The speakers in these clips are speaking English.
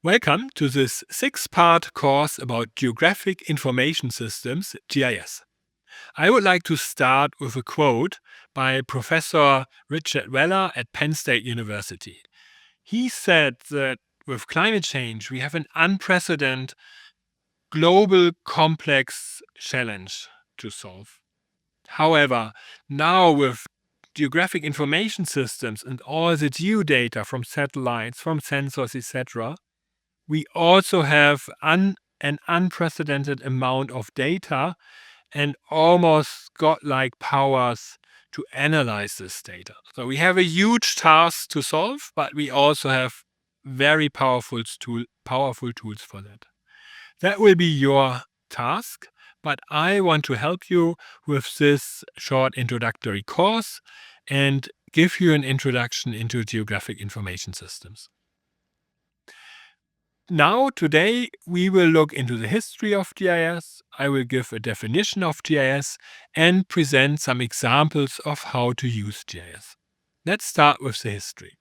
Welcome to this 6-part course about Geographic Information Systems, GIS. I would like to start with a quote by Professor Richard Weller at Penn State University. He said that with climate change, we have an unprecedented global complex challenge to solve. However, now with geographic information systems and all the geodata from satellites, from sensors, etc., we also have an unprecedented amount of data and almost godlike powers to analyze this data. So we have a huge task to solve, but we also have very powerful tools for that. That will be your task, but I want to help you with this short introductory course and give you an introduction into geographic information systems. Now, today, we will look into the history of GIS. I will give a definition of GIS and present some examples of how to use GIS. Let's start with the history.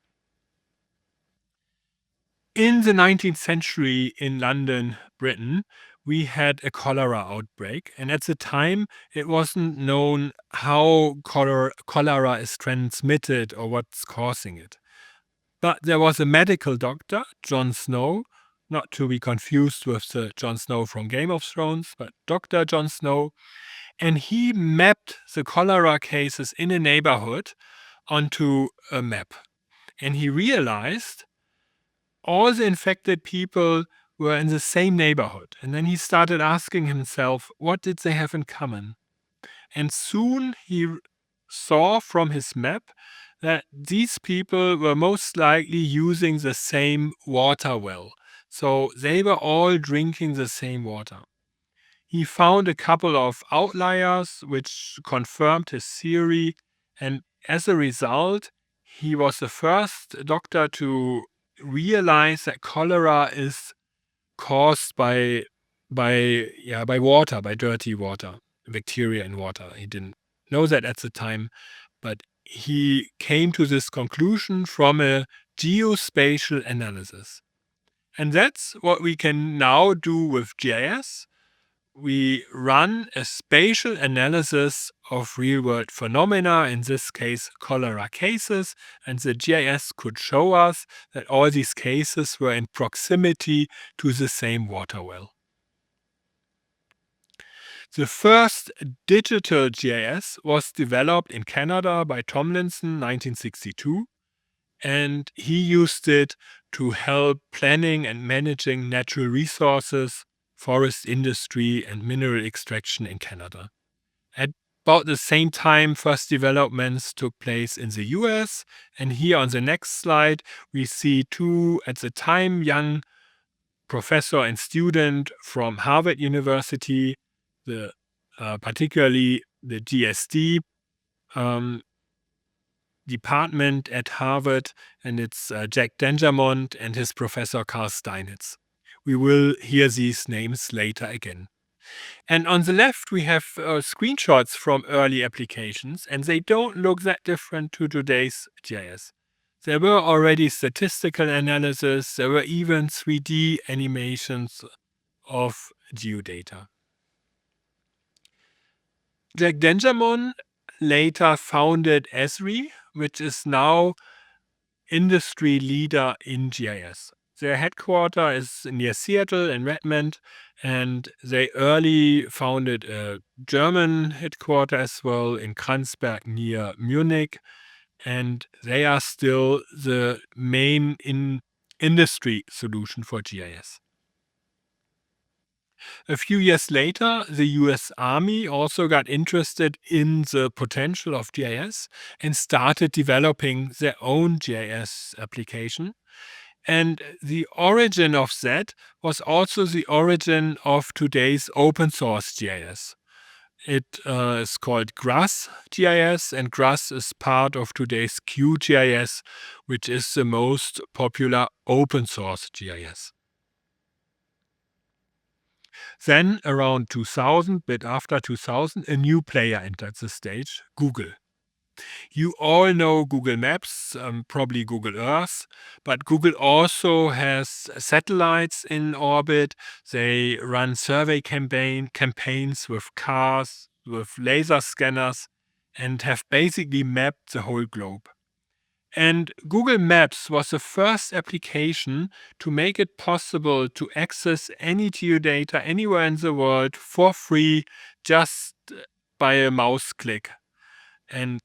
In the 19th century in London, Britain, we had a cholera outbreak, and at the time, it wasn't known how cholera is transmitted or what's causing it. But there was a medical doctor, John Snow, not to be confused with the Jon Snow from Game of Thrones, but Dr. John Snow, and he mapped the cholera cases in a neighborhood onto a map. And he realized all the infected people were in the same neighborhood. And then he started asking himself, what did they have in common? And soon he saw from his map that these people were most likely using the same water well. So they were all drinking the same water. He found a couple of outliers which confirmed his theory, and as a result, he was the first doctor to realize that cholera is caused by water, by dirty water, bacteria in water. He didn't know that at the time, but he came to this conclusion from a geospatial analysis. And that's what we can now do with GIS. We run a spatial analysis of real-world phenomena, in this case cholera cases, and the GIS could show us that all these cases were in proximity to the same water well. The first digital GIS was developed in Canada by Tomlinson 1962, and he used it to help planning and managing natural resources, forest industry, and mineral extraction in Canada. At about the same time, first developments took place in the US, and here on the next slide, we see two, at the time, young professor and student from Harvard University, particularly the GSD department at Harvard, and it's Jack Dangermond and his professor Carl Steinitz. We will hear these names later again. And on the left, we have screenshots from early applications, and they don't look that different to today's GIS. There were already statistical analysis, there were even 3D animations of geodata. Jack Dangermond later founded Esri, which is now industry leader in GIS. Their headquarters is near Seattle in Redmond, and they early founded a German headquarter as well in Kranzberg near Munich, and they are still the main industry solution for GIS. A few years later, the US Army also got interested in the potential of GIS and started developing their own GIS application. And the origin of that was also the origin of today's open source GIS. It is called GRASS GIS, and GRASS is part of today's QGIS, which is the most popular open source GIS. Then, around 2000, bit after 2000, a new player entered the stage, Google. You all know Google Maps, probably Google Earth, but Google also has satellites in orbit. They run survey campaigns with cars, with laser scanners, and have basically mapped the whole globe. And Google Maps was the first application to make it possible to access any geodata anywhere in the world for free just by a mouse click and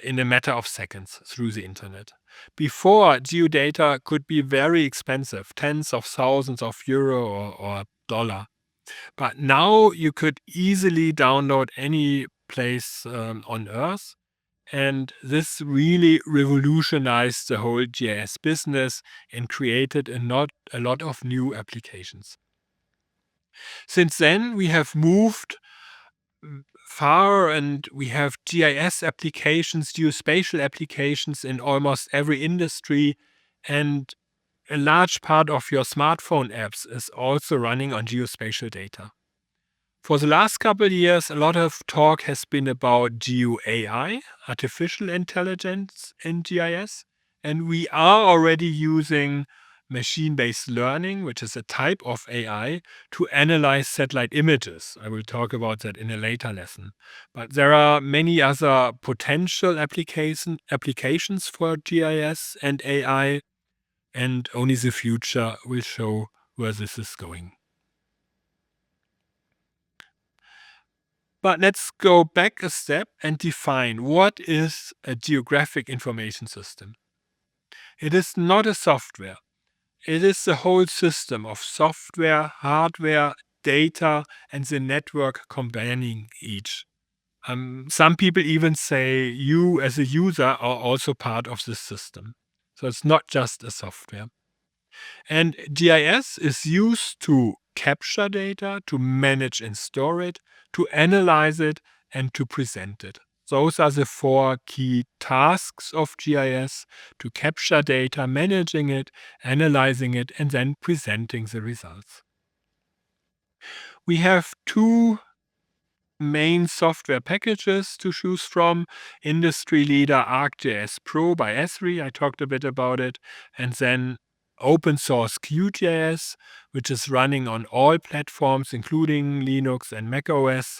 in a matter of seconds through the internet. Before, geodata could be very expensive, tens of thousands of euro or dollar. But now you could easily download any place on Earth. And this really revolutionized the whole GIS business and created a lot of new applications. Since then, we have moved far and we have GIS applications, geospatial applications in almost every industry. And a large part of your smartphone apps is also running on geospatial data. For the last couple of years, a lot of talk has been about GeoAI, artificial intelligence in GIS, and we are already using machine-based learning, which is a type of AI, to analyze satellite images. I will talk about that in a later lesson. But there are many other potential applications for GIS and AI, and only the future will show where this is going. But let's go back a step and define what is a geographic information system. It is not a software. It is the whole system of software, hardware, data, and the network combining each. Some people even say you as a user are also part of the system. So it's not just a software. And GIS is used to capture data, to manage and store it, to analyze it, and to present it. Those are the four key tasks of GIS: to capture data, managing it, analyzing it, and then presenting the results. We have two main software packages to choose from. Industry leader ArcGIS Pro by Esri, I talked a bit about it, and then open source QGIS, which is running on all platforms, including Linux and macOS,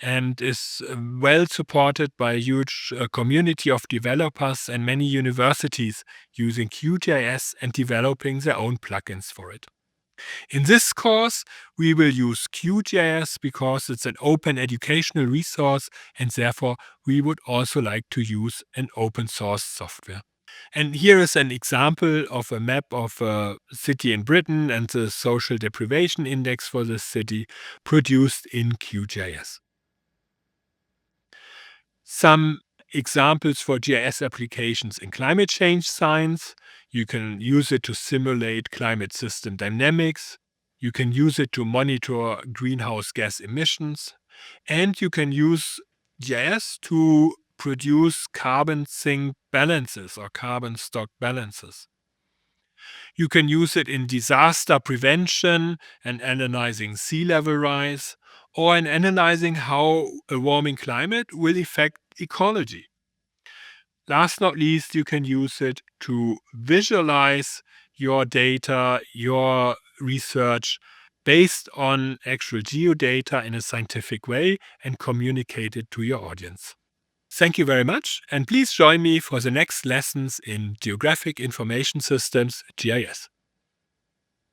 and is well supported by a huge community of developers and many universities using QGIS and developing their own plugins for it. In this course, we will use QGIS because it's an open educational resource, and therefore we would also like to use an open source software. And here is an example of a map of a city in Britain and the social deprivation index for this city produced in QGIS. Some examples for GIS applications in climate change science. You can use it to simulate climate system dynamics. You can use it to monitor greenhouse gas emissions. And you can use GIS to produce carbon sink balances or carbon stock balances. You can use it in disaster prevention and analyzing sea level rise, or in analyzing how a warming climate will affect ecology. Last not least, you can use it to visualize your data, your research based on actual geodata in a scientific way and communicate it to your audience. Thank you very much, and please join me for the next lessons in Geographic Information Systems, GIS.